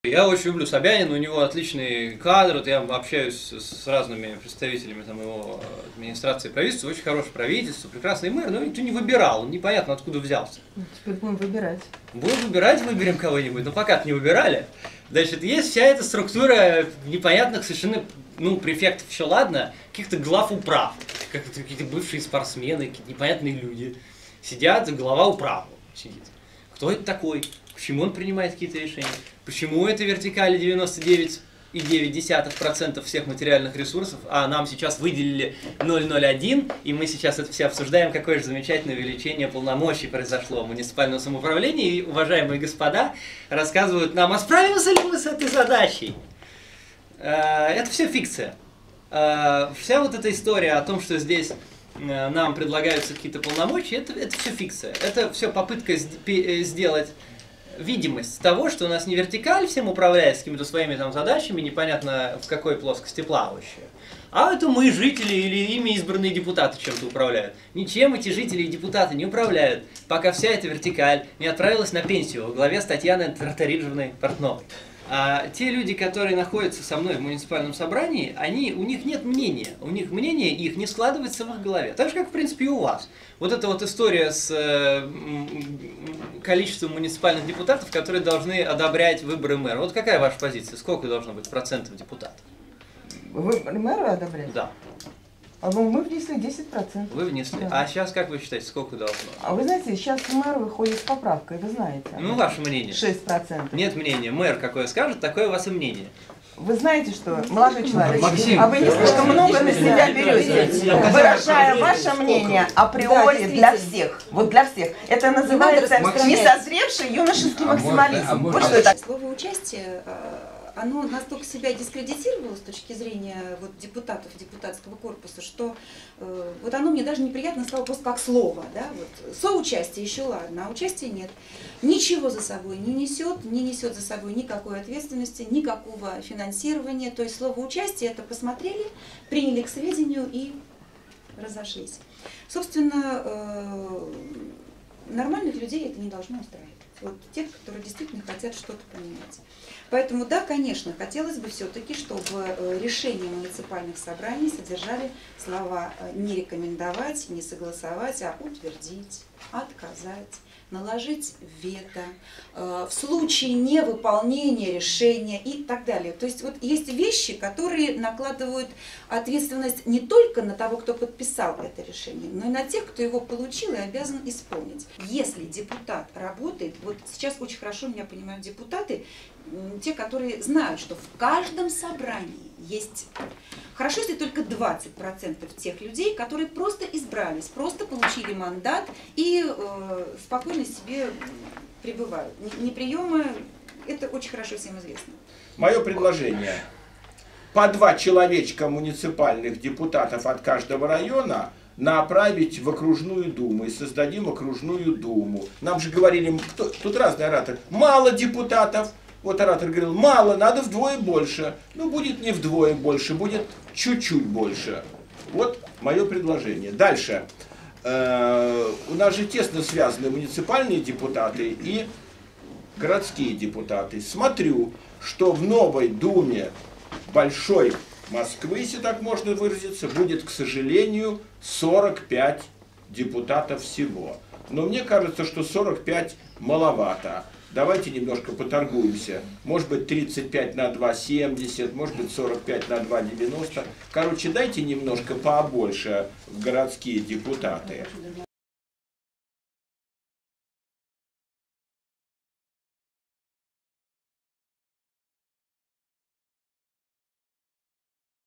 Я очень люблю Собянина, у него отличный кадр, вот я общаюсь с разными представителями там, его администрации и правительства, очень хорошее правительство, прекрасный мэр, но никто не выбирал, он непонятно откуда взялся. Теперь будем выбирать. Будем выбирать, выберем кого-нибудь, но пока-то не выбирали. Значит, есть вся эта структура непонятных совершенно, ну, префектов еще ладно, каких-то глав управ, какие-то бывшие спортсмены, какие-то непонятные люди. Сидят, глава управы сидит. Кто это такой? Почему он принимает какие-то решения? Почему это вертикали 99,9% всех материальных ресурсов, а нам сейчас выделили 0,01, и мы сейчас это все обсуждаем, какое же замечательное увеличение полномочий произошло в муниципальном самоуправлении, и уважаемые господа рассказывают нам, а справимся ли мы с этой задачей? Это все фикция. Вся вот эта история о том, что здесь нам предлагаются какие-то полномочия, это все фикция. Это все попытка сделать видимость того, что у нас не вертикаль всем управляет с какими-то своими там задачами, непонятно в какой плоскости плавающие, а это мы, жители или ими избранные депутаты, чем-то управляют. Ничем эти жители и депутаты не управляют, пока вся эта вертикаль не отправилась на пенсию во главе с Татьяной Тарtaриджевной Портновой. А те люди, которые находятся со мной в муниципальном собрании, у них нет мнения. У них мнение их не складывается в их голове. Так же, как, в принципе, и у вас. Вот эта вот история с количеством муниципальных депутатов, которые должны одобрять выборы мэра. Вот какая ваша позиция? Сколько должно быть процентов депутатов? Выборы мэра одобрять? Да. А мы внесли 10%. Вы внесли. Да. А сейчас, как вы считаете, сколько должно? А вы знаете, сейчас мэр выходит с поправкой, вы знаете. Ну, ваше мнение. 6%. Нет мнения. Мэр какое скажет, такое у вас и мнение. Вы знаете, что, молодой человек, Максим, а вы не слишком много на себя берете, выражая ваше мнение априори для всех. Вот для всех. Это называется несозревший юношеский максимализм. Вот что это. Слово «участие», оно настолько себя дискредитировало с точки зрения вот, депутатов, депутатского корпуса, что вот оно мне даже неприятно стало просто как слово. Да? Вот, соучастие еще ладно, а участия нет. Ничего за собой не несет за собой никакой ответственности, никакого финансирования. То есть слово «участие» это посмотрели, приняли к сведению и разошлись. Собственно, нормальных людей это не должно устраивать. Вот тех, которые действительно хотят что-то поменять. Поэтому, да, конечно, хотелось бы все-таки, чтобы решения муниципальных собраний содержали слова не рекомендовать, не согласовать, а утвердить, отказать, наложить вето, в случае невыполнения решения и так далее. То есть вот есть вещи, которые накладывают ответственность не только на того, кто подписал это решение, но и на тех, кто его получил и обязан исполнить. Если депутат работает, вот сейчас очень хорошо меня понимают депутаты, те, которые знают, что в каждом собрании есть, хорошо, если только 20% тех людей, которые просто избрались, просто получили мандат и спокойно себе пребывают. Неприемы, это очень хорошо всем известно. Мое предложение. По 2 человечка муниципальных депутатов от каждого района направить в окружную думу и создадим окружную думу. Нам же говорили, тут разные ораторы, мало депутатов. Вот оратор говорил, мало, надо вдвое больше. Ну, будет не вдвое больше, будет чуть-чуть больше. Вот мое предложение. Дальше. У нас же тесно связаны муниципальные депутаты и городские депутаты. Смотрю, что в новой думе большой Москвы, если так можно выразиться, будет, к сожалению, 45 депутатов всего. Но мне кажется, что 45 маловато. Давайте немножко поторгуемся. Может быть 35 на 2,70, может быть 45 на 2,90. Короче, дайте немножко побольше в городские депутаты.